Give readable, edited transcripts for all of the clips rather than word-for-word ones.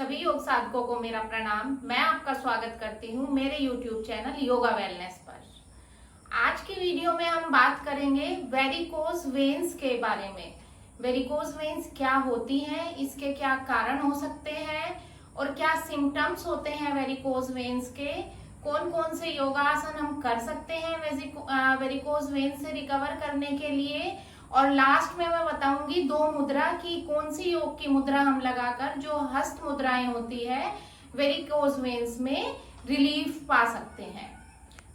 सभी योग साधकों को मेरा प्रणाम। मैं आपका स्वागत करती हूँ मेरे YouTube चैनल योगा वेलनेस पर। आज की वीडियो में हम बात करेंगे वेरिकोज वेन्स के बारे में। वेरिकोज वेन्स क्या होती हैं, इसके क्या कारण हो सकते हैं और क्या सिम्टम्स होते हैं वेरिकोज वेन्स के, कौन कौन से योगासन हम कर सकते हैं वेरिकोज वेन्स से रिकवर करने के लिए, और लास्ट में मैं बताऊंगी दो मुद्रा की कौन सी योग की मुद्रा हम लगाकर, जो हस्त मुद्राएं होती है, वेरिकोज वेन्स में रिलीफ पा सकते हैं।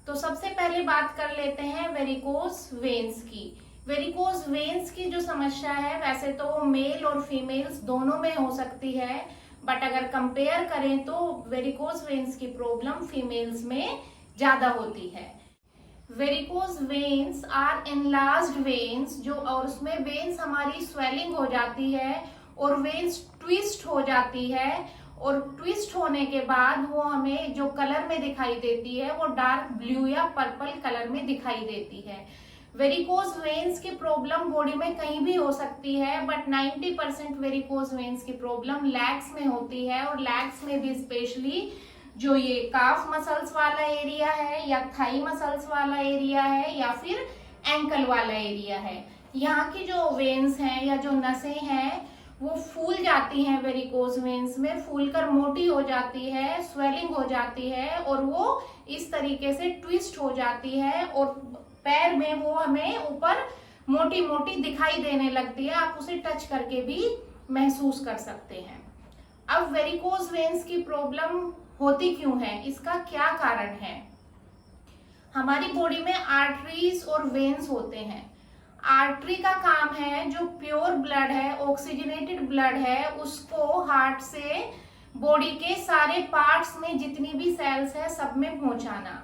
तो सबसे पहले बात कर लेते हैं वेरिकोज वेन्स की। वेरिकोज वेन्स की जो समस्या है वैसे तो मेल और फीमेल्स दोनों में हो सकती है, बट अगर कंपेयर करें तो वेरिकोज वेन्स की प्रॉब्लम फीमेल्स में ज्यादा होती है। Varicose veins are enlarged veins, जो और उसमें वेन्स हमारी स्वेलिंग हो जाती है और वेन्स ट्विस्ट हो जाती है, और ट्विस्ट होने के बाद वो हमें जो कलर में दिखाई देती है वो डार्क ब्लू या पर्पल कलर में दिखाई देती है। वेरिकोज वेन्स की प्रॉब्लम बॉडी में कहीं भी हो सकती है, बट 90% वेरिकोज वेन्स की प्रॉब्लम लैग्स में होती है, और लैग्स में भी स्पेशली जो ये काफ मसल्स वाला एरिया है या थाई मसल्स वाला एरिया है या फिर एंकल वाला एरिया है, यहाँ की जो वेन्स हैं या जो नसें हैं वो फूल जाती हैं। वेरिकोज वेन्स में फूलकर मोटी हो जाती है, स्वेलिंग हो जाती है, और वो इस तरीके से ट्विस्ट हो जाती है और पैर में वो हमें ऊपर मोटी मोटी दिखाई देने लगती है। आप उसे टच करके भी महसूस कर सकते हैं। अब वेरिकोज वेन्स की प्रॉब्लम होती क्यों है, इसका क्या कारण है? हमारी बॉडी में आर्टरीज और वेन्स होते हैं। आर्टरी का काम है जो प्योर ब्लड है, ऑक्सीजनेटेड ब्लड है, उसको हार्ट से बॉडी के सारे पार्ट्स में जितनी भी सेल्स है सब में पहुंचाना,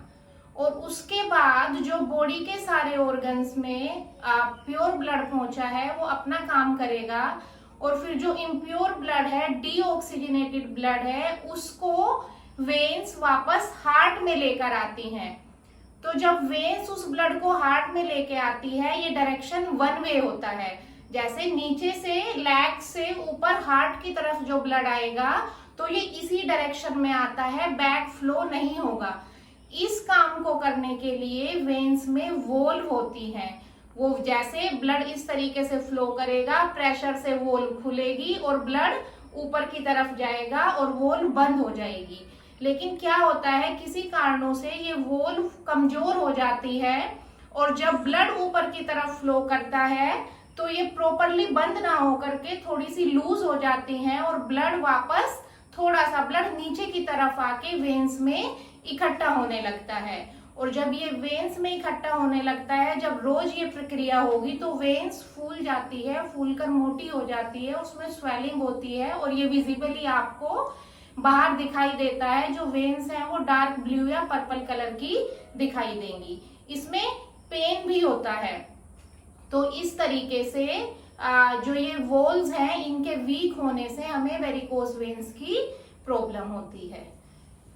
और उसके बाद जो बॉडी के सारे ऑर्गन्स में प्योर ब्लड पहुंचा है वो अपना काम करेगा, और फिर जो इम्प्योर ब्लड है, डीऑक्सीजनेटेड ब्लड है, उसको वेन्स वापस हार्ट में लेकर आती हैं। तो जब वेन्स उस ब्लड को हार्ट में लेके आती है, ये डायरेक्शन वन वे होता है। जैसे नीचे से लैग से ऊपर हार्ट की तरफ जो ब्लड आएगा तो ये इसी डायरेक्शन में आता है, बैक फ्लो नहीं होगा। इस काम को करने के लिए वेन्स में वोल्व होती है। वो जैसे ब्लड इस तरीके से फ्लो करेगा, प्रेशर से वोल्व खुलेगी और ब्लड ऊपर की तरफ जाएगा और वोल्व बंद हो जाएगी। लेकिन क्या होता है, किसी कारणों से ये वोल्व कमजोर हो जाती है, और जब ब्लड ऊपर की तरफ फ्लो करता है तो ये प्रॉपरली बंद ना होकर के थोड़ी सी लूज हो जाती हैं, और ब्लड वापस थोड़ा सा ब्लड नीचे की तरफ आके वेन्स में इकट्ठा होने लगता है। और जब ये वेन्स में इकट्ठा होने लगता है, जब रोज ये प्रक्रिया होगी तो वेन्स फूल जाती है, फूलकर मोटी हो जाती है, उसमें स्वेलिंग होती है, और ये विजिबली आपको बाहर दिखाई देता है। जो वेन्स हैं वो डार्क ब्लू या पर्पल कलर की दिखाई देंगी। इसमें पेन भी होता है। तो इस तरीके से जो ये वॉल्स हैं इनके वीक होने से हमें वेरिकोज वेन्स की प्रॉब्लम होती है।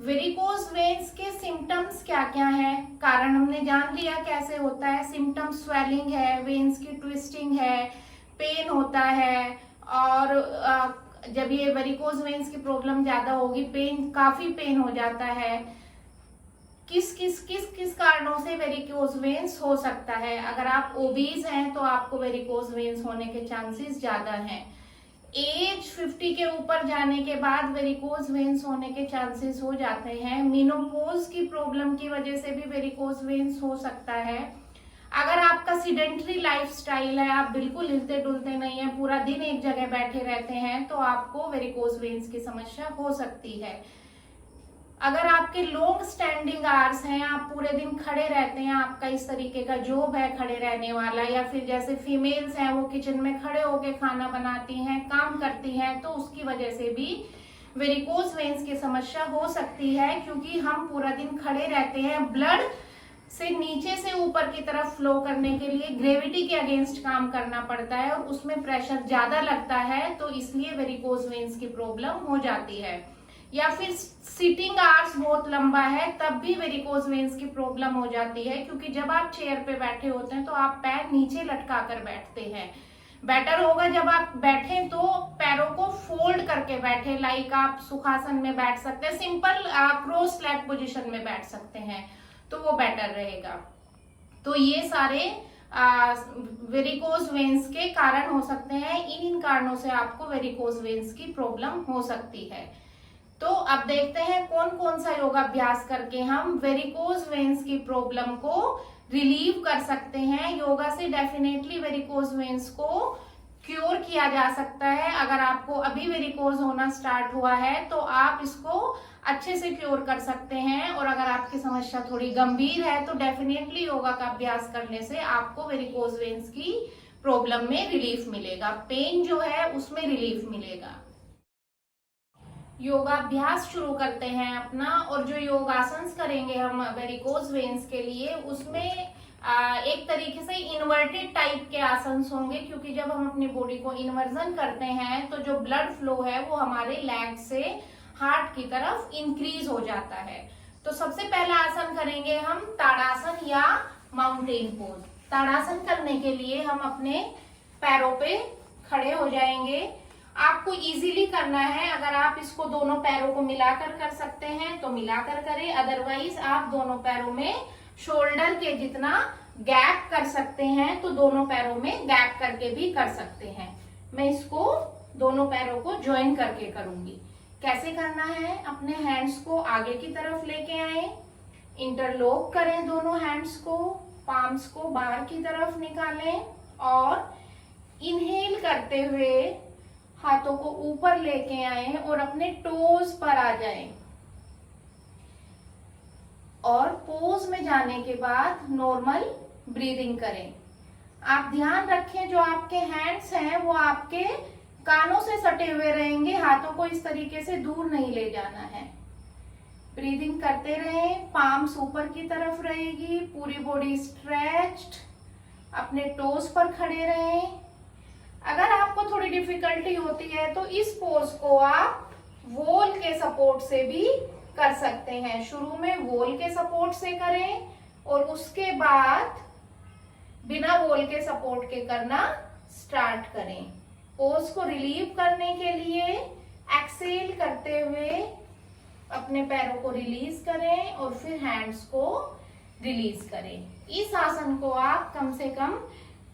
वेरिकोज वेन्स के सिम्टम्स क्या क्या हैं, कारण हमने जान लिया कैसे होता है। सिम्टम्स स्वेलिंग है, वेन्स की ट्विस्टिंग है, पेन होता है, और जब ये वेरिकोज वेन्स की प्रॉब्लम ज्यादा होगी, काफी पेन हो जाता है। किस कारणों से वेरिकोज वेन्स हो सकता है? अगर आप ओबीज हैं तो आपको वेरिकोज वेन्स होने के चांसेस ज्यादा हैं। एज 50 के ऊपर जाने के बाद वेरिकोज वेन्स होने के चांसेस हो जाते हैं। मेनोपॉज की प्रॉब्लम की वजह से भी वेरिकोज वेन्स हो सकता है। अगर आपका सीडेंटरी लाइफस्टाइल है, आप बिल्कुल हिलते डुलते नहीं है, पूरा दिन एक जगह बैठे रहते हैं, तो आपको वेरिकोज वेन्स की समस्या हो सकती है। अगर आपके लॉन्ग स्टैंडिंग आवर्स हैं, आप पूरे दिन खड़े रहते हैं, आपका इस तरीके का जॉब है खड़े रहने वाला, या फिर जैसे फीमेल्स हैं वो किचन में खड़े होके खाना बनाती हैं, काम करती हैं, तो उसकी वजह से भी वेरिकोज वेन्स की समस्या हो सकती है, क्योंकि हम पूरा दिन खड़े रहते हैं। ब्लड से नीचे से ऊपर की तरफ फ्लो करने के लिए ग्रेविटी के अगेंस्ट काम करना पड़ता है, और उसमें प्रेशर ज्यादा लगता है, तो इसलिए वेरिकोज वेन्स की प्रॉब्लम हो जाती है। या फिर सिटिंग आवर्स बहुत लंबा है, तब भी वेरिकोज वेन्स की प्रॉब्लम हो जाती है, क्योंकि जब आप चेयर पे बैठे होते हैं तो आप पैर नीचे लटका कर बैठते हैं। बेटर होगा जब आप बैठें तो पैरों को फोल्ड करके बैठे, लाइक आप सुखासन में बैठ सकते हैं, सिंपल क्रॉस लेग पोजीशन में बैठ सकते हैं, तो वो बेटर रहेगा। तो ये सारे वेरिकोज वेन्स के कारण हो सकते हैं। इन कारणों से आपको वेरिकोज वेन्स की प्रॉब्लम हो सकती है। तो अब देखते हैं कौन कौन सा योगाभ्यास करके हम वेरिकोज वेन्स की प्रॉब्लम को रिलीव कर सकते हैं। योगा से डेफिनेटली वेरिकोज वेन्स को क्योर किया जा सकता है। अगर आपको अभी वेरिकोज होना स्टार्ट हुआ है तो आप इसको अच्छे से क्योर कर सकते हैं, और अगर आपकी समस्या थोड़ी गंभीर है तो डेफिनेटली योगा का अभ्यास करने से आपको वेरिकोज वेन्स की प्रॉब्लम में रिलीफ मिलेगा, पेन जो है उसमें रिलीफ मिलेगा। योगाभ्यास शुरू करते हैं अपना, और जो योगासन करेंगे हम वेरिकोज वेन्स के लिए, उसमें एक तरीके से इन्वर्टेड टाइप के आसन होंगे, क्योंकि जब हम अपनी बॉडी को इन्वर्जन करते हैं तो जो ब्लड फ्लो है वो हमारे लेग से हार्ट की तरफ इंक्रीज हो जाता है। तो सबसे पहला आसन करेंगे हम ताड़ासन या माउंटेन पोज। ताड़ासन करने के लिए हम अपने पैरों पे खड़े हो जाएंगे। आपको इजीली करना है, अगर आप इसको दोनों पैरों को मिलाकर कर सकते हैं तो मिलाकर करें, अदरवाइज आप दोनों पैरों में शोल्डर के जितना गैप कर सकते हैं तो दोनों पैरों में गैप करके भी कर सकते हैं। मैं इसको दोनों पैरों को ज्वाइन करके करूंगी। कैसे करना है, अपने हैंड्स को आगे की तरफ लेके आए, इंटरलॉक करें दोनों हैंड्स को, पाम्स को बाहर की तरफ निकालें और इनहेल करते हुए हाथों को ऊपर लेके आए और अपने टोज पर आ जाएं। और पोज में जाने के बाद नॉर्मल ब्रीदिंग करें। आप ध्यान रखें जो आपके हैंड्स हैं वो आपके कानों से सटे हुए रहेंगे, हाथों को इस तरीके से दूर नहीं ले जाना है। ब्रीदिंग करते रहें, पाम्स ऊपर की तरफ रहेगी, पूरी बॉडी स्ट्रेच्ड, अपने टोज पर खड़े रहें। अगर आपको थोड़ी डिफिकल्टी होती है तो इस पोज को आप वॉल के सपोर्ट से भी कर सकते हैं। शुरू में वॉल के सपोर्ट से करें और उसके बाद बिना वॉल के सपोर्ट के करना स्टार्ट करें। पोज को रिलीव करने के लिए एक्सेल करते हुए अपने पैरों को रिलीज करें और फिर हैंड्स को रिलीज करें। इस आसन को आप कम से कम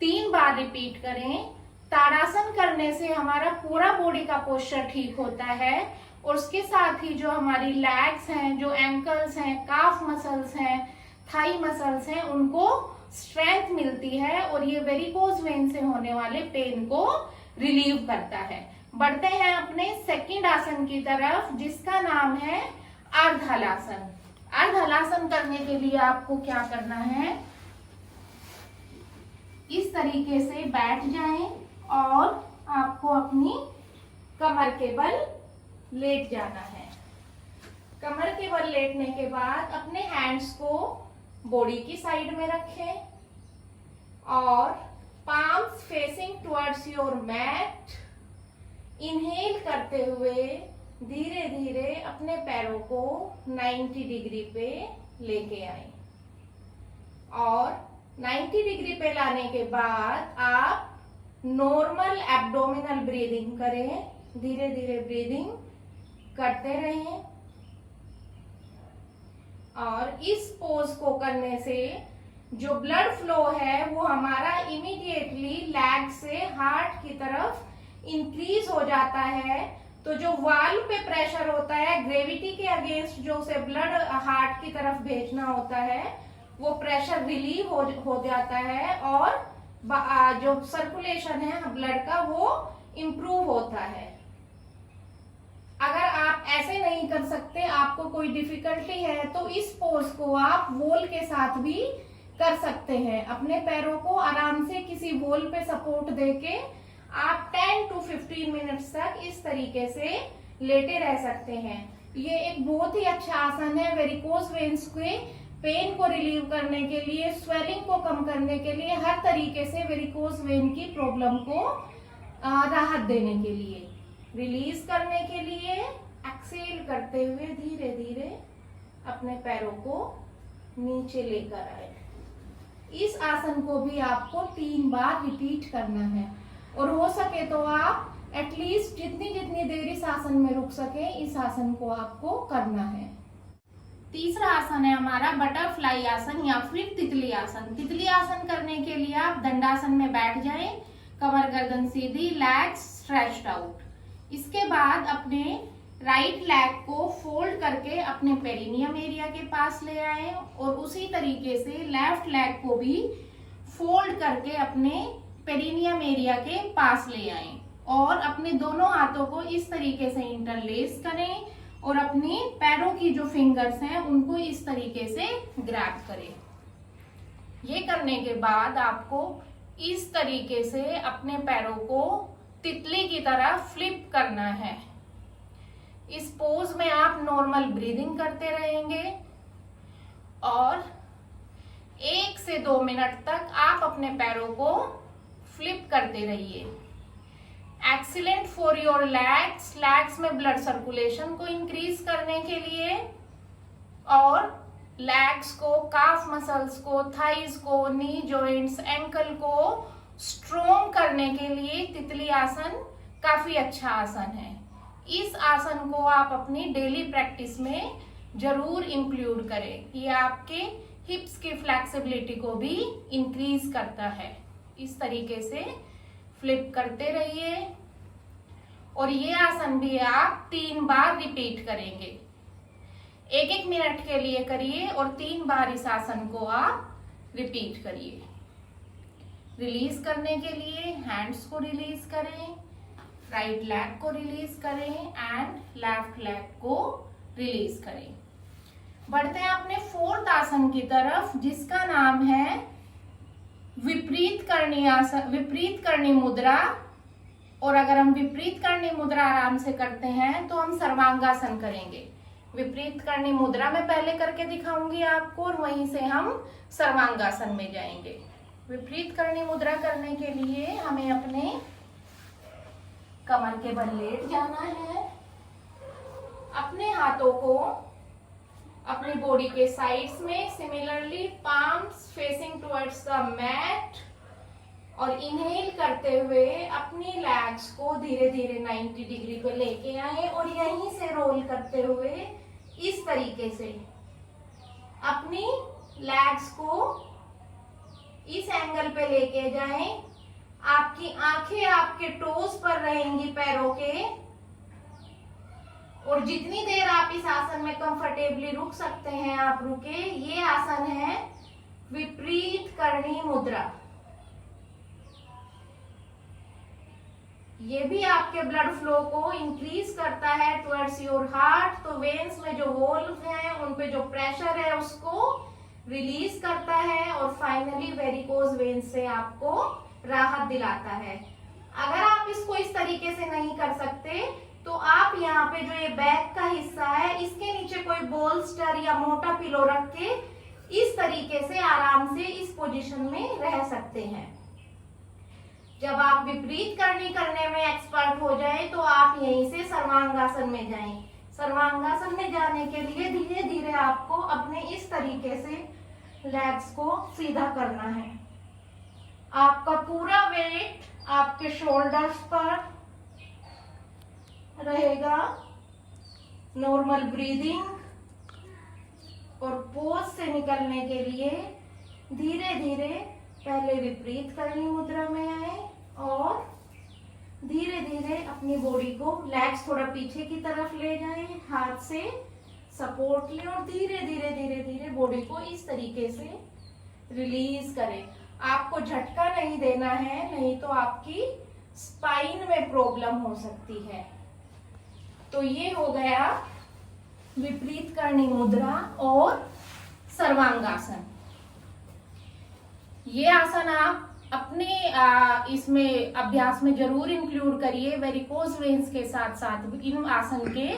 3 बार रिपीट करें। ताड़ासन करने से हमारा पूरा बॉडी का पोस्चर ठीक होता है, और उसके साथ ही जो हमारी लेग्स हैं, जो एंकल्स हैं, काफ मसल्स हैं, थाई मसल्स हैं, उनको स्ट्रेंथ मिलती है और ये वेरिकोज वेन से होने वाले पेन को रिलीव करता है। बढ़ते हैं अपने सेकंड आसन की तरफ, जिसका नाम है अर्धहलासन। अर्धहलासन करने के लिए आपको क्या करना है, इस तरीके से बैठ जाएं और आपको अपनी कमर के बल लेट जाना है। कमर के बल लेटने के बाद अपने हैंड्स को बॉडी की साइड में रखें और palms facing towards your mat. Inhale करते हुए धीरे धीरे अपने पैरों को 90 डिग्री पे लेके आए, और 90 डिग्री पे लाने के बाद आप नॉर्मल एब्डोमिनल ब्रीदिंग करें। धीरे धीरे ब्रीदिंग करते रहें, और इस पोज को करने से जो ब्लड फ्लो है वो हमारा इमीडिएटली लेग से हार्ट की तरफ इंक्रीज हो जाता है। तो जो वाल्व पे प्रेशर होता है, ग्रेविटी के अगेंस्ट जो उसे ब्लड हार्ट की तरफ भेजना होता है, वो प्रेशर रिलीव हो जाता है, और जो सर्कुलेशन है ब्लड का वो इम्प्रूव होता है। अगर आप ऐसे नहीं कर सकते, आपको कोई डिफिकल्टी है, तो इस पोज को आप वॉल के साथ भी कर सकते हैं। अपने पैरों को आराम से किसी वॉल पे सपोर्ट देके आप 10 to 15 मिनट्स तक इस तरीके से लेटे रह सकते हैं। ये एक बहुत ही अच्छा आसन है वेरिकोज वेन्स के पेन को रिलीव करने के लिए, स्वेलिंग को कम करने के लिए, हर तरीके से वेरिकोज वेन की प्रॉब्लम को राहत देने के लिए। रिलीज करने के लिए एक्सेल करते हुए धीरे धीरे अपने पैरों को नीचे लेकर आए। इस आसन को भी आपको 3 बार रिपीट करना है। और हो सके तो आप एटलीस्ट जितनी देर इस आसन में रुक सके इस आसन को आपको करना है। तीसरा आसन है हमारा बटरफ्लाई आसन या फिर तितली आसन। तितली आसन करने के लिए आप दंडासन में बैठ जाएं, कमर गर्दन सीधी, लेग्स स्ट्रेच्ड आउट। इसके बाद अपने राइट लेग को फोल्ड करके अपने पेरिनियम एरिया के पास ले आए और उसी तरीके से लेफ्ट लेग को भी फोल्ड करके अपने पेरिनियम एरिया के पास ले आए और अपने दोनों हाथों को इस तरीके से इंटरलेस करें और अपने पैरों की जो फिंगर्स हैं उनको इस तरीके से ग्रैब करें। ये करने के बाद आपको इस तरीके से अपने पैरों को तितली की तरह फ्लिप करना है। इस पोज में आप नॉर्मल ब्रीदिंग करते रहेंगे और 1 से 2 मिनट तक आप अपने पैरों को फ्लिप करते रहिए। Excellent for your legs, legs में ब्लड सर्कुलेशन को इंक्रीज करने के लिए और लेग्स को, काफ मसल्स को, थाइज को, नी जॉइंट्स, एंकल को स्ट्रोंग करने के लिए तितली आसन काफी अच्छा आसन है। इस आसन को आप अपनी डेली प्रैक्टिस में जरूर इंक्लूड करें। ये आपके हिप्स की फ्लेक्सिबिलिटी को भी इंक्रीज करता है। इस तरीके से फ्लिप करते रहिए और ये आसन भी आप 3 बार रिपीट करेंगे। 1-1 मिनट के लिए करिए और 3 बार इस आसन को आप रिपीट करिए। रिलीज करने के लिए हैंड्स को रिलीज करें, राइट लेग को रिलीज करें एंड लेफ्ट लेग को रिलीज करें। बढ़ते हैं अपने 4th आसन की तरफ जिसका नाम है विपरीत करनी आसन, विपरीत करनी मुद्रा। और अगर हम विपरीत करनी मुद्रा आराम से करते हैं तो हम सर्वांगासन करेंगे। विपरीत करनी मुद्रा मैं पहले करके दिखाऊंगी आपको और वहीं से हम सर्वांगासन में जाएंगे। विपरीत करनी मुद्रा करने के लिए हमें अपने कमर के बल लेट जाना है। अपने हाथों को अपनी बॉडी के साइड्स में similarly palms facing towards the mat और इनहेल करते हुए अपनी लेग्स को धीरे धीरे 90 डिग्री पे लेके आए और यहीं से रोल करते हुए इस तरीके से अपनी लेग्स को इस एंगल पे लेके जाएं। आपकी आंखें आपके टोज पर रहेंगी पैरों के और जितनी देर आप इस आसन में कंफर्टेबली रुक सकते हैं आप रुके। ये आसन है विपरीत करनी मुद्रा। ये भी आपके ब्लड फ्लो को इंक्रीज करता है टुवर्ड्स योर हार्ट। तो वेन्स में जो होल्स हैं उन पे जो प्रेशर है उसको रिलीज करता है और फाइनली वेरिकोज वेन्स से आपको राहत दिलाता है। अगर आप इसको इस तरीके से नहीं कर सकते तो आप यहाँ पे जो ये बैक का हिस्सा है इसके नीचे कोई बोल्स्टर या मोटा पिलो रख के इस तरीके से आराम से इस पोजीशन में रह सकते हैं। जब आप विपरीत करनी करने में एक्सपर्ट हो जाएं तो आप यहीं से सर्वांगासन में जाएं। सर्वांगासन में जाने के लिए धीरे धीरे आपको अपने इस तरीके से लेग्स को सीधा करना है। आपका पूरा वेट आपके शोल्डर्स पर रहेगा। नॉर्मल ब्रीदिंग और पोज से निकलने के लिए धीरे धीरे पहले विपरीत करनी मुद्रा में आए और धीरे धीरे अपनी बॉडी को लेग्स थोड़ा पीछे की तरफ ले जाएं, हाथ से सपोर्ट लें और धीरे धीरे धीरे धीरे बॉडी को इस तरीके से रिलीज करें। आपको झटका नहीं देना है, नहीं तो आपकी स्पाइन में प्रॉब्लम हो सकती है। तो ये हो गया विपरीत करनी मुद्रा और सर्वांगासन। ये आसन आप अपने इसमें अभ्यास में जरूर इंक्लूड करिए। वेरिकोज वेन्स के साथ साथ इन आसन के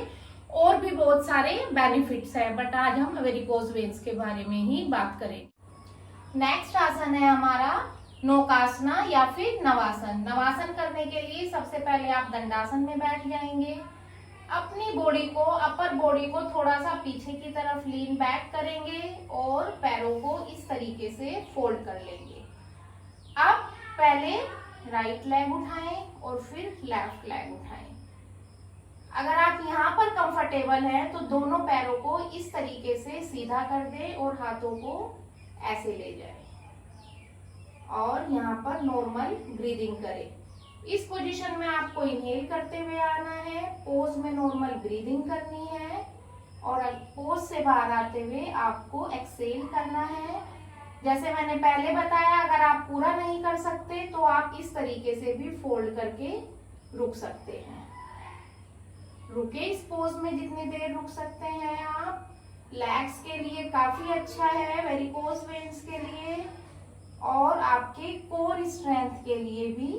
और भी बहुत सारे बेनिफिट्स हैं, बट आज हम वेरिकोज वेन्स के बारे में ही बात करें। नेक्स्ट आसन है हमारा नौकासना या फिर नवासन। नवासन करने के लिए सबसे पहले आप दंडासन में बैठ जाएंगे। अपनी बॉडी को, अपर बॉडी को थोड़ा सा पीछे की तरफ लीन बैक करेंगे और पैरों को इस तरीके से फोल्ड कर लेंगे। अब पहले राइट लेग उठाएं और फिर लेफ्ट लेग उठाएं। अगर आप यहाँ पर कंफर्टेबल हैं तो दोनों पैरों को इस तरीके से सीधा कर दें और हाथों को ऐसे ले जाएं और यहाँ पर नॉर्मल ब्रीदिंग करें। इस पोजीशन में आपको इनहेल करते हुए आना है, पोज में नॉर्मल ब्रीदिंग करनी है और पोज से बाहर आते हुए आपको एक्सेल करना है। जैसे मैंने पहले बताया, अगर आप पूरा नहीं कर सकते तो आप इस तरीके से भी फोल्ड करके रुक सकते हैं। रुके इस पोज में जितनी देर रुक सकते हैं आप। लेग्स के लिए काफी अच्छा है, वेरिकोज वेन्स के लिए और आपके कोर स्ट्रेंथ के लिए भी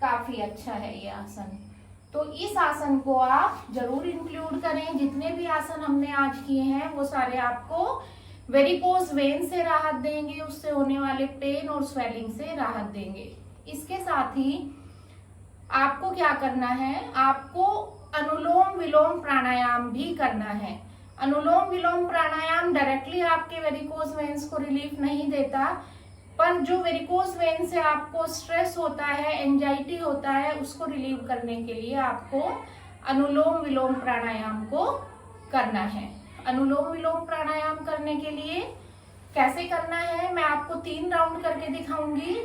काफी अच्छा है ये आसन। तो इस आसन को आप जरूर इंक्लूड करें। जितने भी आसन हमने आज किए हैं वो सारे आपको वेरिकोज वेन से राहत देंगे, उससे होने वाले पेन और स्वेलिंग से राहत देंगे। इसके साथ ही आपको क्या करना है, आपको अनुलोम विलोम प्राणायाम भी करना है। अनुलोम विलोम प्राणायाम डायरेक्टली आपके वेरिकोज वेन्स को रिलीफ नहीं देता, पर जो वेरिकोज वेन से आपको स्ट्रेस होता है, एंजाइटी होता है, उसको रिलीव करने के लिए आपको अनुलोम विलोम प्राणायाम को करना है। अनुलोम विलोम प्राणायाम करने के लिए कैसे करना है मैं आपको 3 राउंड करके दिखाऊंगी।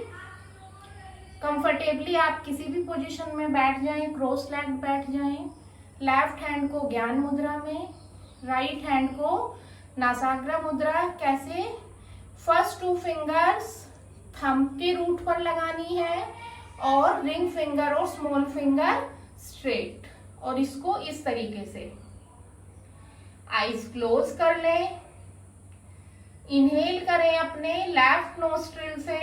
कंफर्टेबली आप किसी भी पोजीशन में बैठ जाएं, क्रॉस लेग बैठ जाएं। लेफ्ट हैंड को ज्ञान मुद्रा में, राइट हैंड को नासाग्र मुद्रा। कैसे? फर्स्ट 2 फिंगर्स थंब के रूट पर लगानी है और रिंग फिंगर और स्मॉल फिंगर स्ट्रेट, और इसको इस तरीके से आईज क्लोज कर लें। इनहेल करें अपने लेफ्ट नोस्ट्रिल से,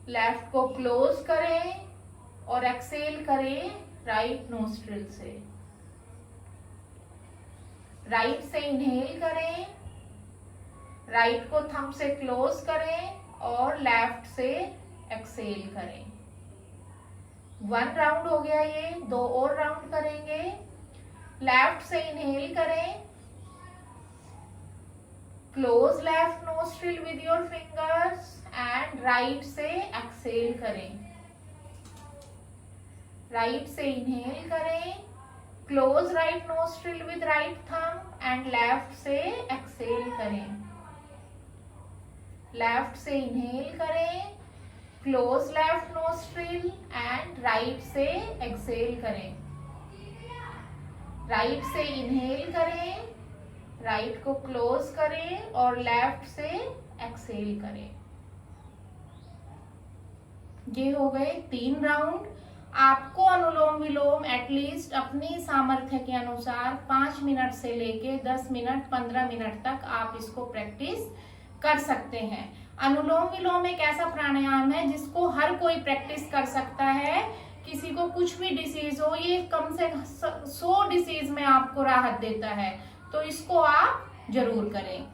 लेफ्ट को क्लोज करें और एक्सेल करें राइट नोस्ट्रिल से। राइट से इनहेल करें, राइट को थंब से क्लोज करें और लेफ्ट से एक्सेल करें। 1 राउंड हो गया ये, 2 और राउंड करेंगे। लेफ्ट से इनहेल करें, close left nostril with your fingers and right से एक्सेल करें। राइट से इनहेल करें, close right nostril with right thumb and left से एक्सेल करें। लेफ्ट से इनहेल करें, close left nostril and right से एक्सेल करें। राइट से इनहेल करें, राइट को क्लोज करें और लेफ्ट से एक्सेल करें। ये हो गए 3 राउंड। आपको अनुलोम विलोम एटलीस्ट अपनी सामर्थ्य के अनुसार 5 मिनट से लेके 10 मिनट 15 मिनट तक आप इसको प्रैक्टिस कर सकते हैं। अनुलोम विलोम एक ऐसा प्राणायाम है जिसको हर कोई प्रैक्टिस कर सकता है। किसी को कुछ भी डिसीज हो, ये कम से 100 डिसीज में आपको राहत देता है, तो इसको आप जरूर करें।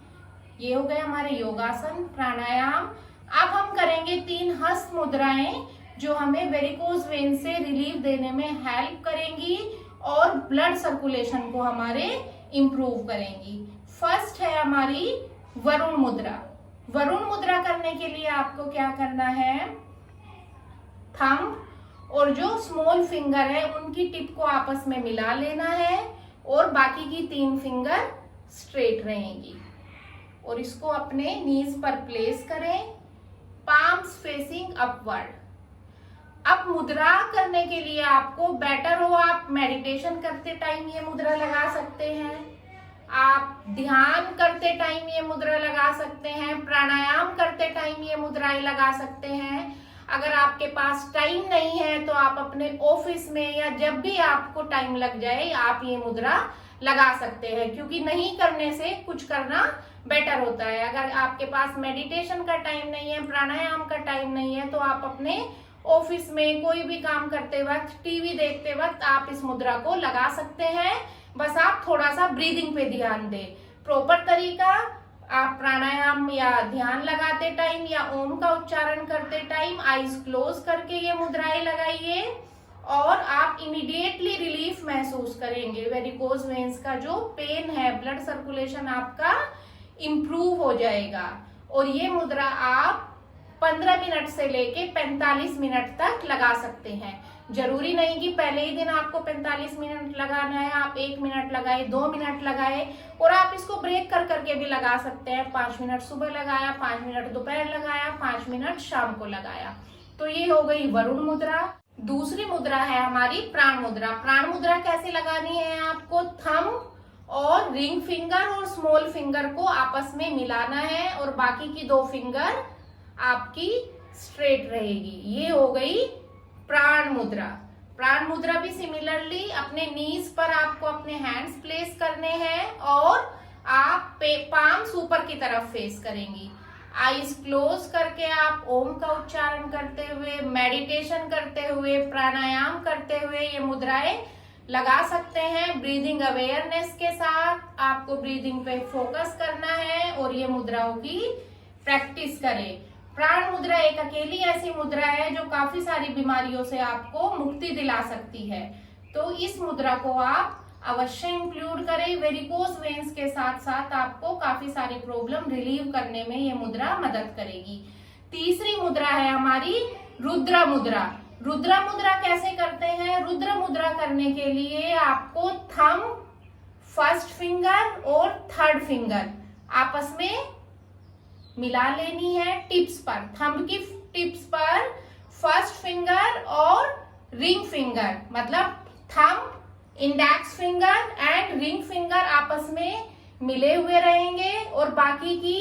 ये हो गए हमारे योगासन प्राणायाम। अब हम करेंगे 3 हस्त मुद्राएं जो हमें वेरिकोज वेन से रिलीफ देने में हेल्प करेंगी और ब्लड सर्कुलेशन को हमारे इंप्रूव करेंगी। फर्स्ट है हमारी वरुण मुद्रा। वरुण मुद्रा करने के लिए आपको क्या करना है, थंब और जो स्मॉल फिंगर है उनकी टिप को आपस में मिला लेना है और बाकी की 3 फिंगर स्ट्रेट रहेंगी और इसको अपने नीज पर प्लेस करें, पाम्स फेसिंग अपवर्ड। अब मुद्रा करने के लिए आपको बेटर हो आप मेडिटेशन करते टाइम ये मुद्रा लगा सकते हैं, आप ध्यान करते टाइम ये मुद्रा लगा सकते हैं, प्राणायाम करते टाइम ये मुद्राएं लगा सकते हैं। अगर आपके पास टाइम नहीं है तो आप अपने ऑफिस में या जब भी आपको टाइम लग जाए आप ये मुद्रा लगा सकते हैं, क्योंकि नहीं करने से कुछ करना बेटर होता है। अगर आपके पास मेडिटेशन का टाइम नहीं है, प्राणायाम का टाइम नहीं है, तो आप अपने ऑफिस में कोई भी काम करते वक्त, टीवी देखते वक्त आप इस मुद्रा को लगा सकते हैं। बस आप थोड़ा सा ब्रीदिंग पे ध्यान दें। प्रॉपर तरीका, आप प्राणायाम या ध्यान लगाते टाइम या ओम का उच्चारण करते टाइम आईज क्लोज करके ये मुद्राएं लगाइए और आप इमीडिएटली रिलीफ महसूस करेंगे। वेरिकोज वेन्स का जो पेन है, ब्लड सर्कुलेशन आपका इम्प्रूव हो जाएगा। और ये मुद्रा आप 15 मिनट से लेके 45 मिनट तक लगा सकते हैं। जरूरी नहीं कि पहले ही दिन आपको 45 मिनट लगाना है, आप 1 मिनट लगाए, 2 मिनट लगाए, और आप इसको ब्रेक कर करके भी लगा सकते हैं। 5 मिनट सुबह लगाया, 5 मिनट दोपहर लगाया, 5 मिनट शाम को लगाया। तो ये हो गई वरुण मुद्रा। दूसरी मुद्रा है हमारी प्राण मुद्रा। प्राण मुद्रा कैसे लगानी है? आपको थंब और रिंग फिंगर और स्मॉल फिंगर को आपस में मिलाना है और बाकी की 2 फिंगर आपकी स्ट्रेट रहेगी। ये हो गई प्राण मुद्रा। प्राण मुद्रा भी सिमिलरली अपने नीज पर आपको अपने हैंड्स प्लेस करने हैं और आप पाम्स ऊपर की तरफ फेस करेंगी। आईज क्लोज करके आप ओम का उच्चारण करते हुए, मेडिटेशन करते हुए, प्राणायाम करते हुए ये मुद्राएं लगा सकते हैं। ब्रीदिंग अवेयरनेस के साथ आपको ब्रीदिंग पे फोकस करना है और ये मुद्राओं की प्रैक्टिस करें। प्राण मुद्रा एक अकेली ऐसी मुद्रा है जो काफी सारी बीमारियों से आपको मुक्ति दिला सकती है। तो इस मुद्रा को आप अवश्य इंक्लूड करें। वेरिकोस वेन्स के साथ साथ आपको काफी सारी प्रॉब्लम रिलीव करने में ये मुद्रा मदद करेगी। तीसरी मुद्रा है हमारी रुद्र मुद्रा। रुद्र मुद्रा कैसे करते हैं? रुद्र मुद्रा करने के लिए आपको थंब, फर्स्ट फिंगर और थर्ड फिंगर आपस में मिला लेनी है टिप्स पर। थंब की टिप्स पर फर्स्ट फिंगर और रिंग फिंगर, मतलब thumb, index finger and ring finger आपस में मिले हुए रहेंगे और बाकी की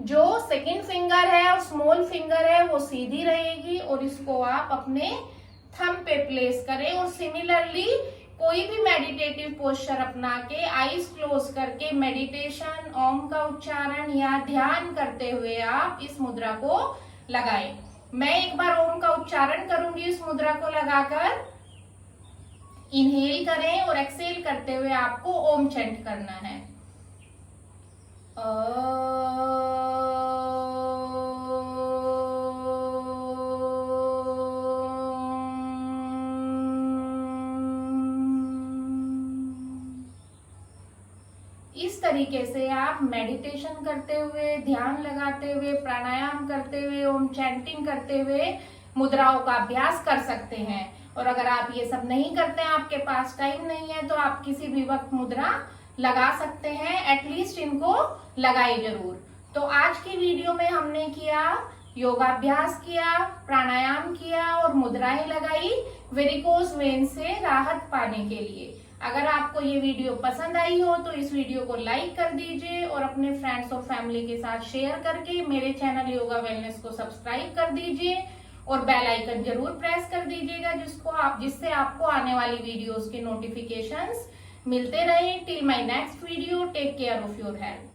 जो सेकंड फिंगर है और स्मॉल फिंगर है वो सीधी रहेगी और इसको आप अपने थंब पे प्लेस करें। और सिमिलरली कोई भी मेडिटेटिव पोस्चर अपना के आईज क्लोज करके मेडिटेशन, ओम का उच्चारण या ध्यान करते हुए आप इस मुद्रा को लगाएं। मैं एक बार ओम का उच्चारण करूंगी इस मुद्रा को लगाकर। इनहेल करें और एक्सेल करते हुए आपको ओम चैंट करना है। इस तरीके से आप मेडिटेशन करते हुए, ध्यान लगाते हुए, प्राणायाम करते हुए, ओम चैंटिंग करते हुए मुद्राओं का अभ्यास कर सकते हैं। और अगर आप ये सब नहीं करते हैं, आपके पास टाइम नहीं है, तो आप किसी भी वक्त मुद्रा लगा सकते हैं। एटलीस्ट इनको लगाइए जरूर। तो आज की वीडियो में हमने किया, योगाभ्यास किया, प्राणायाम किया और मुद्राएं लगाई वेरिकोस वेन से राहत पाने के लिए। अगर आपको ये वीडियो पसंद आई हो तो इस वीडियो को लाइक कर दीजिए और अपने फ्रेंड्स और फैमिली के साथ शेयर करके मेरे चैनल योगा वेलनेस को सब्सक्राइब कर दीजिए और बेल आइकन जरूर प्रेस कर दीजिएगा जिससे आपको आने वाली वीडियोस के नोटिफिकेशंस मिलते रहे। Till my next video, take care of your health.